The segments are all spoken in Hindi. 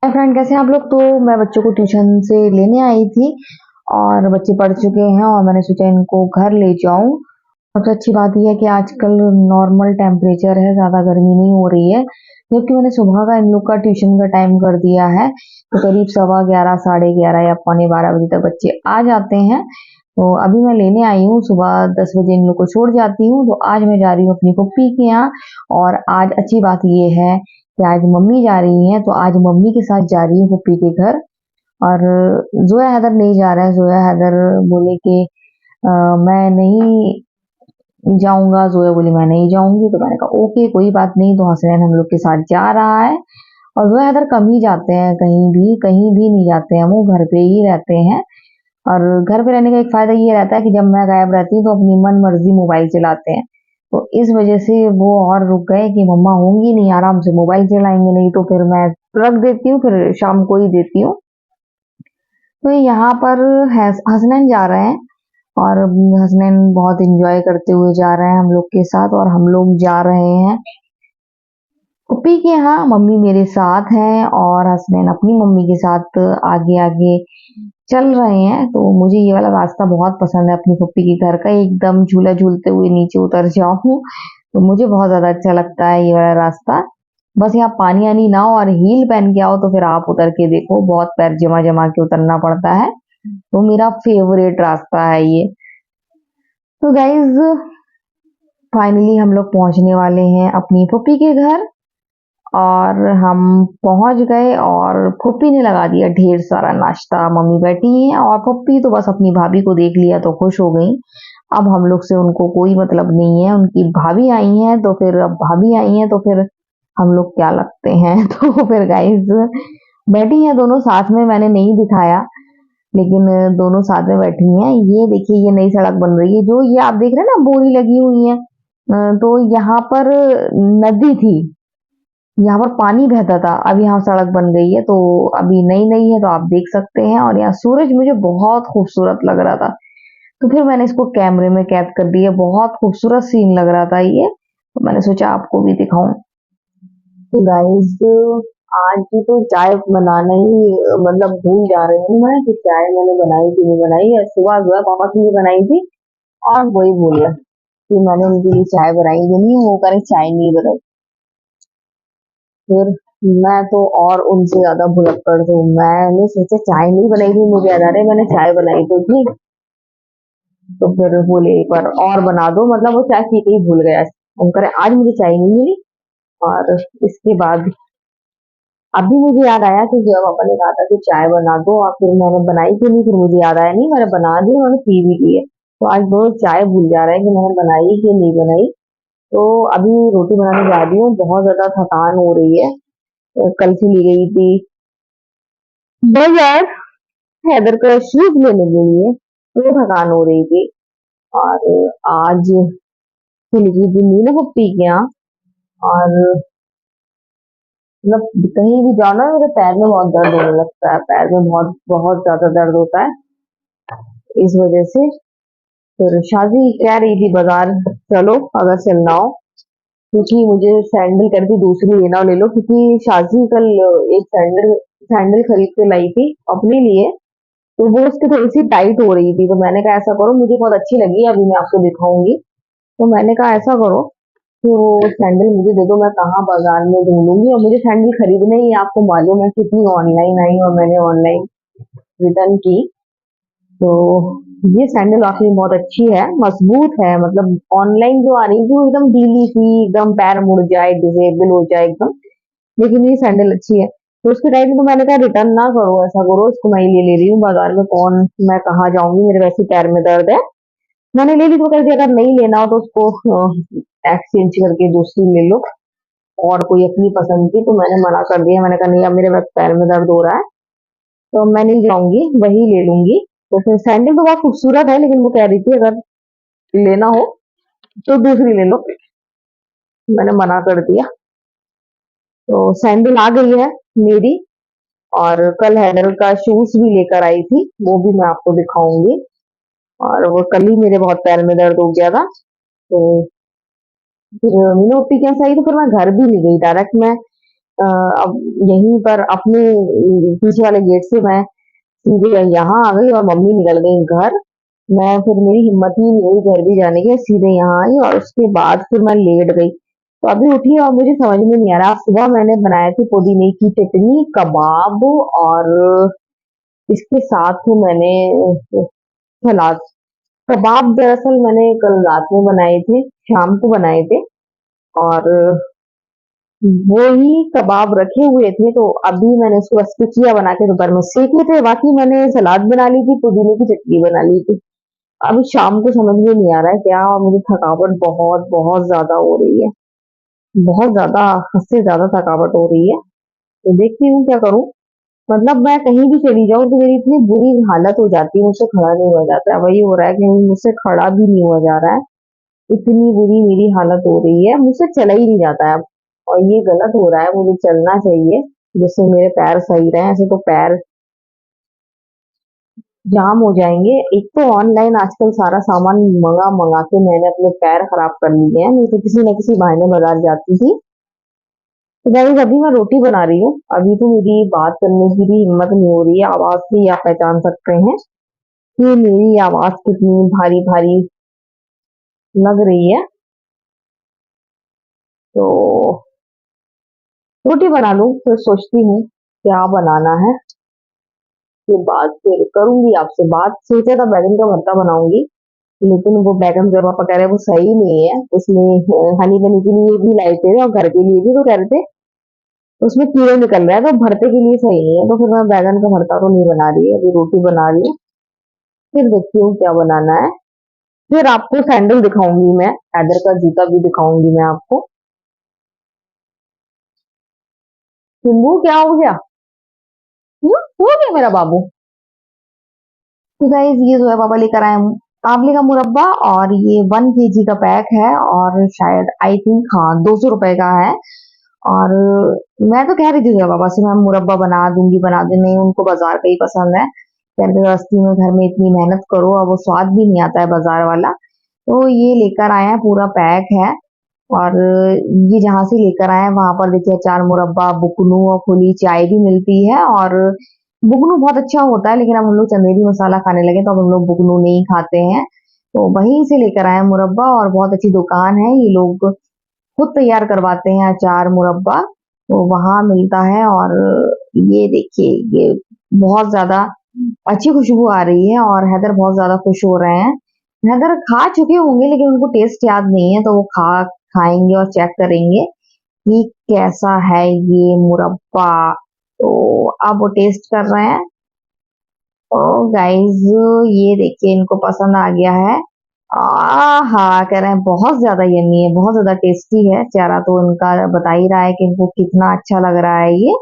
हाय फ्रेंड, कैसे हैं आप लोग। तो मैं बच्चों को ट्यूशन से लेने आई थी और बच्चे पढ़ चुके हैं और मैंने सोचा इनको घर ले जाऊं। सबसे अच्छी बात यह है कि आजकल नॉर्मल टेम्परेचर है, ज़्यादा गर्मी नहीं हो रही है। जबकि मैंने सुबह का इन लोग का ट्यूशन का टाइम कर दिया है, तो करीब 11:15, 11:30 या 11:45 बजे तक बच्चे आ जाते हैं। तो अभी मैं लेने आई हूँ, सुबह 10 बजे इन लोग को छोड़ जाती हूँ। तो आज मैं जा रही हूँ अपनी पुप्पी के यहाँ। और आज अच्छी बात ये है कि आज मम्मी जा रही हैं, तो आज मम्मी के साथ जा रही हूँ पुप्पी के घर। और जोया हैदर नहीं जा रहा है। जोया हैदर बोले कि मैं नहीं जाऊंगा। जोया बोली मैं नहीं जाऊंगी। तो मैंने कहा ओके, कोई बात नहीं। तो हसनैन हम लोग के साथ जा रहा है। और जोया हैदर कम ही जाते हैं, कहीं भी नहीं जाते हैं, वो घर पे ही रहते हैं। और घर पे रहने का एक फायदा ये रहता है कि जब मैं गायब रहती हूँ तो अपनी मन मर्जी मोबाइल चलाते हैं। तो इस वजह से वो और रुक गए कि मम्मा होंगी नहीं, आराम से मोबाइल चलाएंगे। नहीं तो फिर मैं रख देती हूँ, फिर शाम को ही देती हूँ। तो यहाँ पर हसनैन जा रहे हैं और हसनैन बहुत इंजॉय करते हुए जा रहे हैं हम लोग के साथ, और हम लोग जा रहे हैं पुप्पी के यहाँ। मम्मी मेरे साथ हैं और हसनैन अपनी मम्मी के साथ आगे आगे चल रहे हैं। तो मुझे ये वाला रास्ता बहुत पसंद है, अपनी पुप्पी के घर का। एकदम झूला झूलते हुए नीचे उतर जाऊं तो मुझे बहुत ज्यादा अच्छा लगता है ये वाला रास्ता। बस यहाँ पानी आनी ना हो और हील पहन के आओ तो फिर आप उतर के देखो, बहुत पैर जमा जमा के उतरना पड़ता है। तो मेरा फेवरेट रास्ता है ये। तो गाइज, फाइनली हम लोग पहुंचने वाले हैं अपनी पुप्पी के घर। और हम पहुंच गए और फुप्पी ने लगा दिया ढेर सारा नाश्ता। मम्मी बैठी हैं और फुप्पी तो बस अपनी भाभी को देख लिया तो खुश हो गई। अब हम लोग से उनको कोई मतलब नहीं है, उनकी भाभी आई हैं तो फिर, अब भाभी आई हैं तो फिर हम लोग क्या लगते हैं। तो फिर गाइस, बैठी हैं दोनों साथ में, मैंने नहीं दिखाया लेकिन दोनों साथ में बैठी हैं। ये देखिए, ये नई सड़क बन रही है, जो ये आप देख रहे हैं ना, बोरी लगी हुई है। तो यहाँ पर नदी थी, यहाँ पर पानी बहता था, अब यहाँ सड़क बन गई है। तो अभी नई नई है तो आप देख सकते हैं। और यहाँ सूरज मुझे बहुत खूबसूरत लग रहा था, तो फिर मैंने इसको कैमरे में कैद कर दिया। बहुत खूबसूरत सीन लग रहा था ये, तो मैंने सोचा आपको भी दिखाऊं। तो गाइस, आज की तो चाय बनाना ही मतलब भूल जा रही हूँ मैं कि चाय मैंने बनाई कि नहीं बनाई है। सुबह जो है पापा के लिए बनाई थी और वही भूल गया कि मैंने उनके लिए चाय बनाई कि नहीं, वो करे चाय नहीं बनाई। फिर मैं तो और उनसे ज्यादा भुलक्कड़ हूँ। मैंने सोचा चाय नहीं बनाई थी, मुझे याद आ रहा है मैंने चाय बनाई तो थी। तो फिर बोले एक बार और बना दो, मतलब वो चाय पी के ही भूल गया। हम करे आज मुझे चाय नहीं मिली। और इसके बाद अभी मुझे याद आया कि जब पापा ने कहा था कि चाय बना दो, और फिर मैंने बनाई क्यों नहीं, फिर मुझे याद आया नहीं मैंने बना दी, मैंने पी भी ली है। तो आज वो चाय भूल जा रहा है कि मैंने बनाई कि नहीं बनाई। तो अभी रोटी बनाने जा रही हूँ, बहुत ज्यादा थकान हो रही है। कल से ली गई थी बाजार हैदर का शूज लेने के लिए, तो थकान हो रही थी। और आज चली गई थी मीनू पप्पी के यहाँ। और मतलब कहीं भी जाओ ना, मेरे पैर में बहुत दर्द होने लगता है, पैर में बहुत बहुत ज्यादा दर्द होता है। इस वजह से फिर शादी कह रही थी बाजार चलो अगर चलना हो, क्योंकि मुझे सैंडल कर दी दूसरी लेना हो ले लो, क्योंकि शादी कल एक सैंडल सैंडल खरीद के लाई थी अपने लिए। तो वो उसकी थोड़ी सी टाइट हो रही थी, तो मैंने कहा ऐसा करो, मुझे बहुत अच्छी लगी, अभी मैं आपको दिखाऊंगी। तो मैंने कहा ऐसा करो कि वो सैंडल मुझे दे दो, मैं कहाँ बाजार में ढूंढूंगी, और मुझे सैंडल खरीदने ही आपको मालूम है कितनी ऑनलाइन आई और मैंने ऑनलाइन रिटर्न की। तो ये सैंडल वाकई बहुत अच्छी है, मजबूत है। मतलब ऑनलाइन जो आ रही थी वो एकदम ढीली सी, एकदम पैर मुड़ जाए, डिजेबल हो जाए एकदम। लेकिन ये सैंडल अच्छी है। तो उसके टाइम में तो मैंने कहा रिटर्न ना करो, ऐसा करो इसको मैं ही ले ले रही हूँ, बाजार में कौन, मैं कहाँ जाऊंगी, मेरे वैसे ही पैर में दर्द है। मैंने ले ली तो कह दिया अगर नहीं लेना हो तो उसको एक्सचेंज करके दूसरी ले लो, और कोई अपनी पसंद की। तो मैंने मना कर दिया, मैंने कहा नहीं, अब मेरे पैर में दर्द हो रहा है तो मैं नहीं जाऊंगी, वही ले लूंगी। तो फिर सैंडल तो बहुत खूबसूरत है, लेकिन वो कह रही थी अगर लेना हो तो दूसरी ले लो। मैंने मना कर दिया। तो सैंडल आ गई है मेरी। और कल हैनल का शूज भी लेकर आई थी, वो भी मैं आपको दिखाऊंगी। और वो कल ही मेरे बहुत पैर में दर्द हो गया था। तो फिर मीनू पप्पी कैसे आई, तो फिर मैं घर भी नहीं गई, डायरेक्ट मैं अब यहीं पर अपने पीछे वाले गेट से मैं सीधे यहाँ आ गई और मम्मी निकल गई घर। मैं फिर मेरी हिम्मत ही नहीं हुई घर भी जाने की, सीधे यहाँ आई और उसके बाद फिर मैं लेट गई। तो अभी उठी और मुझे समझ में नहीं आ रहा, सुबह मैंने बनाए थे पुदीने की चटनी, कबाब और इसके साथ मैंने सलाद। कबाब दरअसल मैंने कल रात में बनाए थे, शाम को बनाए थे और वो ही कबाब रखे हुए थे, तो अभी मैंने उसको बस टिकिया बना के दोपहर में सेके थे। बाकी मैंने सलाद बना ली थी, पुदीने की चटनी बना ली थी। अभी शाम को समझ में नहीं आ रहा है क्या, और मुझे थकावट बहुत बहुत ज्यादा हो रही है, बहुत ज्यादा, हद से ज्यादा थकावट हो रही है। तो देखती हूँ क्या करूँ। मतलब मैं कहीं भी चली जाऊँ तो मेरी इतनी बुरी हालत हो जाती है, मुझसे खड़ा नहीं हुआ जाता है। वही हो रहा है कि मुझसे खड़ा भी नहीं हुआ जा रहा है, इतनी बुरी मेरी हालत हो रही है, मुझसे चला ही नहीं जाता है अब। और ये गलत हो रहा है, मुझे चलना चाहिए जिससे मेरे पैर सही रहे, ऐसे तो पैर जाम हो जाएंगे। एक तो ऑनलाइन आजकल सारा सामान मंगा मंगा के मैंने अपने पैर खराब कर लिए हैं, नहीं तो किसी न किसी बहाने बाजार जाती थी। तो गाइस अभी मैं रोटी बना रही हूँ, अभी तो मेरी बात करने की भी हिम्मत नहीं हो रही है। आवाज से ही आप पहचान सकते हैं कि मेरी आवाज कितनी भारी भारी लग रही है। तो रोटी बना लूं, फिर सोचती हूँ क्या बनाना है। के बाद फिर करूंगी आपसे बात। सोचा था बैगन का भरता बनाऊंगी, लेकिन वो बैगन जो पापा कह रहे हैं वो सही नहीं है, उसमें हनी बनी के लिए भी लाए थे और घर के लिए भी तो कह रहे थे, उसमें कीड़े निकल रहे हैं, तो भरते के लिए सही नहीं है। तो फिर मैं बैगन का भरता तो नहीं बना रही, अभी रोटी बना रही हूँ। फिर देखती हूँ क्या बनाना है। फिर आपको सैंडल दिखाऊंगी मैं, हैदर का जूता भी दिखाऊंगी मैं आपको। सिंबू क्या हो गया? हो गया मेरा बाबू। तो गाइस ये जो है पापा लेकर आए हैं आंवले का मुरब्बा, और ये 1 kg का पैक है, और शायद आई थिंक हाँ 200 रुपए का है। और मैं तो कह रही थी पापा से मैं मुरब्बा बना दूंगी, नहीं उनको बाजार का ही पसंद है। कह रहे थे गृहस्थी में घर में इतनी मेहनत करो, अब वो स्वाद भी नहीं आता है बाजार वाला। तो ये लेकर आए हैं, पूरा पैक है। और ये जहाँ से लेकर आए हैं वहां पर देखिए अचार, मुरब्बा, बुकनू और खुली चाय भी मिलती है। और बुकनू बहुत अच्छा होता है, लेकिन अब हम लोग चंदेरी मसाला खाने लगे तो अब हम लोग बुकनू नहीं खाते हैं। तो वहीं से लेकर आए हैं मुरब्बा, और बहुत अच्छी दुकान है, ये लोग खुद तैयार करवाते हैं अचार मुरब्बा, तो वहां मिलता है। और ये देखिए, ये बहुत ज्यादा अच्छी खुशबू आ रही है और हैदर बहुत ज्यादा खुश हो रहे हैं। हैदर खा चुके होंगे लेकिन उनको टेस्ट याद नहीं है, तो वो खाएंगे और चेक करेंगे कि कैसा है ये मुरब्बा। तो अब वो टेस्ट कर रहे हैं। ओ गाइस, ये देखिए इनको पसंद आ गया है। आहा, कह रहे हैं बहुत ज्यादा यम्मी है, बहुत ज्यादा टेस्टी है। चेहरा तो इनका बता ही रहा है कि इनको कितना अच्छा लग रहा है ये।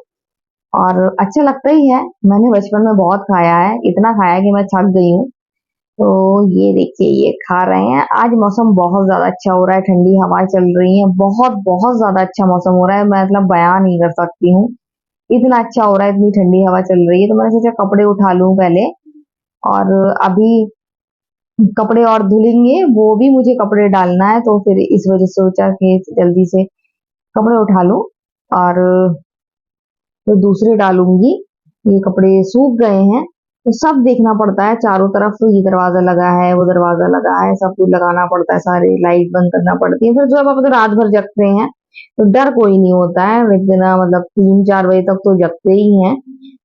और अच्छा लगता ही है, मैंने बचपन में बहुत खाया है, इतना खाया कि मैं थक गई हूँ। तो ये देखिए ये खा रहे हैं। आज मौसम बहुत ज्यादा अच्छा हो रहा है, ठंडी हवाएं चल रही हैं, बहुत बहुत ज्यादा अच्छा मौसम हो रहा है, मैं मतलब बयान नहीं कर सकती हूँ, इतना अच्छा हो रहा है, इतनी ठंडी हवा चल रही है। तो मैंने सोचा कपड़े उठा लूं पहले, और अभी कपड़े और धुलेंगे, वो भी मुझे कपड़े डालना है, तो फिर इस वजह से सोचा कि जल्दी से कपड़े उठा लूं और तो दूसरे डालूंगी। ये कपड़े सूख गए हैं, तो सब देखना पड़ता है चारों तरफ, तो ये दरवाजा लगा है, वो दरवाजा लगा है, सब कुछ लगाना पड़ता है, सारे लाइट बंद करना पड़ती है। फिर जब आप तो रात भर जगते हैं तो डर कोई नहीं होता है, इतना मतलब 3-4 बजे तक तो जगते ही हैं।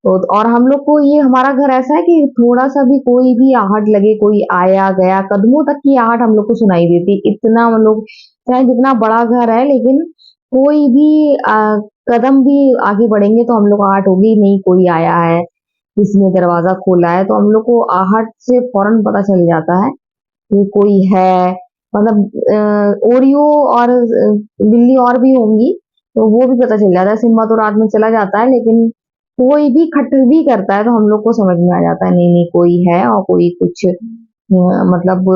तो और हम लोग को ये हमारा घर ऐसा है कि थोड़ा सा भी कोई भी आहट लगे, कोई आया गया, कदमों तक की आहट हम लोग को सुनाई देती, इतना हम लोग चाहे जितना बड़ा घर है, लेकिन कोई भी कदम भी आगे बढ़ेंगे तो हम लोग को आहट होगी, नहीं कोई आया है, किसी ने दरवाजा खोला है, तो हम लोग को आहट से फौरन पता चल जाता है कि कोई है। मतलब ओरियो और बिल्ली और भी होंगी, तो वो भी पता चल जाता है। सिम्बा तो रात में चला जाता है, लेकिन कोई भी खट भी करता है तो हम लोग को समझ में आ जाता है, नहीं नहीं कोई है और कोई कुछ मतलब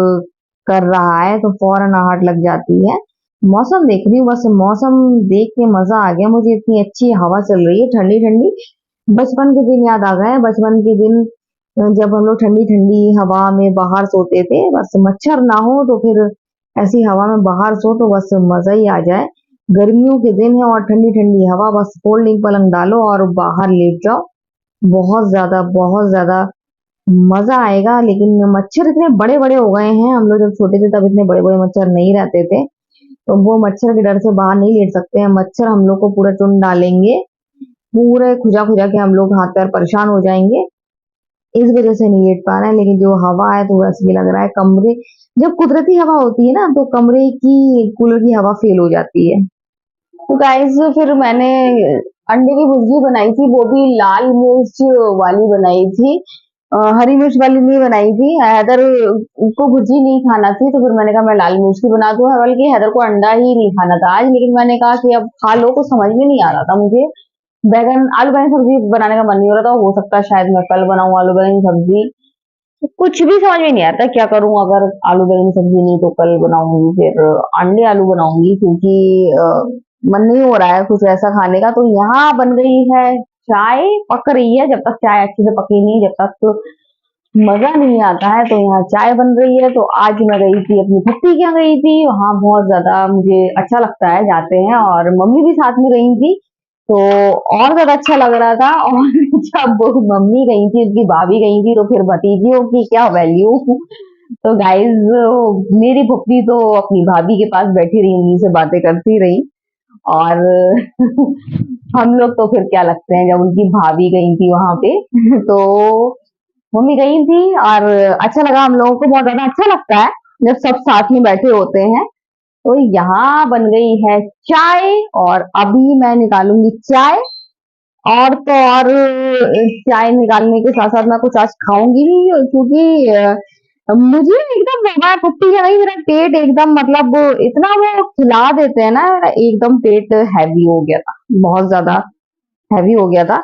कर रहा है, तो फौरन आहट लग जाती है। मौसम देख रही हूँ, बस मौसम देख के मजा आ गया मुझे, इतनी अच्छी हवा चल रही है ठंडी ठंडी। बचपन के दिन याद आ गए, बचपन के दिन जब हम लोग ठंडी ठंडी हवा में बाहर सोते थे, बस मच्छर ना हो तो फिर ऐसी हवा में बाहर सो तो बस मजा ही आ जाए। गर्मियों के दिन है और ठंडी ठंडी हवा, बस फोल्डिंग पलंग डालो और बाहर लेट जाओ। बहुत ज्यादा मजा आएगा। लेकिन मच्छर इतने बड़े बड़े हो गए हैं, हम लोग जब छोटे थे तब इतने बड़े बड़े मच्छर नहीं रहते थे, तो वो मच्छर के डर से बाहर नहीं लेट सकते हैं। मच्छर हम लोग को पूरा चुन डालेंगे, पूरे खुजा खुजा के हम लोग हाथ पैर परेशान हो जाएंगे। इस वजह से नहीं लेट पा रहे हैं। लेकिन जो हवा है तो वैसे भी लग रहा है कमरे, जब कुदरती हवा होती है ना तो कमरे की कूलर की हवा फेल हो जाती है। तो गाइस फिर मैंने अंडे की भुर्जी बनाई थी, वो भी लाल मिर्च वाली बनाई थी, हरी मिर्च वाली नहीं बनाई थी। हैदर को भुर्जी नहीं खाना थी तो फिर मैंने कहा मैं लाल मिर्च की बना दूं, बल्कि हैदर को अंडा ही नहीं खाना था आज, लेकिन मैंने कहा कि अब खा लो। कुछ समझ में नहीं आ रहा था मुझे, बैगन आलू बैगन सब्जी बनाने का मन नहीं हो रहा था। हो सकता है शायद मैं कल बनाऊं आलू बैगन सब्जी, तो कुछ भी समझ में नहीं आता क्या करूं। अगर आलू बैंगन की सब्जी नहीं तो कल बनाऊंगी फिर अंडे आलू बनाऊंगी, क्योंकि मन नहीं हो रहा है कुछ ऐसा खाने का। तो यहाँ बन गई है चाय, पक रही है। जब तक चाय अच्छे से पकी नहीं, जब तक तो मजा नहीं आता है। तो यहाँ चाय बन रही है। तो आज मैं गई थी अपनी फूफी के यहाँ गई थी, वहां बहुत ज्यादा मुझे अच्छा लगता है, जाते हैं, और मम्मी भी साथ में गई थी तो और ज्यादा अच्छा लग रहा था। और जब वो मम्मी गई थी, उसकी भाभी गई थी, तो फिर भतीजियों की क्या वैल्यू। तो गाइज मेरी फुप्पी तो अपनी भाभी के पास बैठी रही, उन्हीं से बातें करती रही। और हम लोग तो फिर क्या लगते हैं जब उनकी भाभी गई थी वहां पे। तो मम्मी गई थी और अच्छा लगा, हम लोगों को बहुत ज्यादा अच्छा लगता है जब सब साथ में बैठे होते हैं। तो यहाँ बन गई है चाय और अभी मैं निकालूंगी चाय। और तो और चाय निकालने के साथ साथ मैं कुछ आज खाऊंगी भी, क्योंकि मुझे एकदम मैं पुट्टी है नहीं, मेरा पेट एकदम मतलब इतना वो खिला देते हैं ना, मेरा एकदम पेट हैवी हो गया था, बहुत ज्यादा हैवी हो गया था।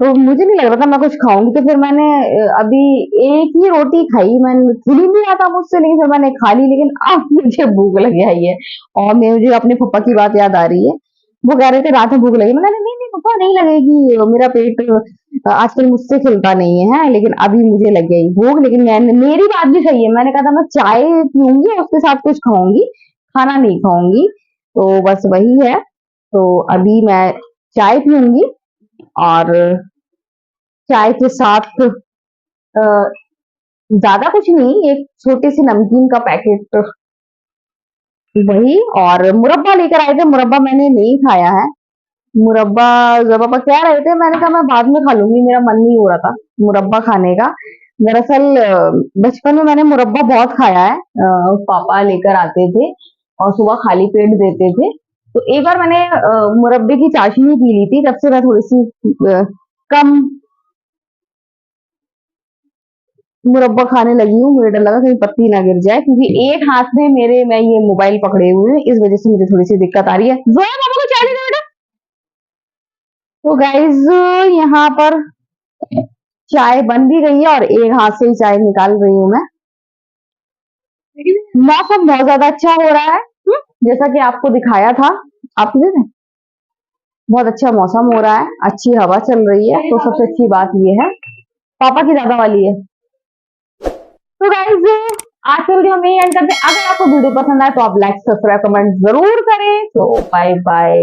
तो मुझे नहीं लग रहा था मैं कुछ खाऊंगी, तो फिर मैंने अभी एक ही रोटी खाई। मैंने खुल ही नहीं रहा था मुझसे, लेकिन फिर मैंने खा ली। लेकिन अब मुझे भूख लग आई है और मुझे अपने पापा की बात याद आ रही है। वो कह रहे थे रात में भूख लगी, मैंने कहा, नहीं नहीं पापा नहीं लगेगी, मेरा पेट आजकल मुझसे खिलता नहीं है। लेकिन अभी मुझे लग गई भूख। लेकिन मैंने, मेरी बात भी सही है, मैंने कहा था मैं चाय पीऊंगी और उसके साथ कुछ खाऊंगी, खाना नहीं खाऊंगी। तो बस वही है। तो अभी मैं चाय पीऊंगी और चाय के साथ ज्यादा कुछ नहीं, एक छोटी सी नमकीन का पैकेट वही, और मुरब्बा लेकर आए थे। मुरब्बा मैंने नहीं खाया है। मुरब्बा जब पापा कह रहे थे, मैंने कहा मैं बाद में खा लूंगी, मेरा मन नहीं हो रहा था मुरब्बा खाने का। दरअसल बचपन में मैंने मुरब्बा बहुत खाया है, पापा लेकर आते थे और सुबह खाली पेट देते थे। तो एक बार मैंने मुरब्बे की चाशनी पी ली थी, तब से मैं थोड़ी सी कम मुरब्बा खाने लगी हूँ। मुझे डर लगा कहीं पत्ती ना गिर जाए, क्योंकि एक हाथ में मेरे मैं ये मोबाइल पकड़े हुए हैं, इस वजह से मुझे थोड़ी सी दिक्कत आ रही है। जोया पापा को चाय दे दो बेटा। तो गाइज यहाँ पर चाय बन भी गई है और एक हाथ से ही चाय निकाल रही हूँ मैं। मौसम बहुत ज्यादा अच्छा हो रहा है, जैसा कि आपको दिखाया था। आप देखें, बहुत अच्छा मौसम हो रहा है, अच्छी हवा चल रही है। तो सबसे अच्छी बात ये है, पापा की ज्यादा वाली है। तो गाइज आज के वीडियो में एंड करते हैं। अगर आपको वीडियो पसंद आए तो आप लाइक सब्सक्राइब कमेंट जरूर करें। तो बाय बाय।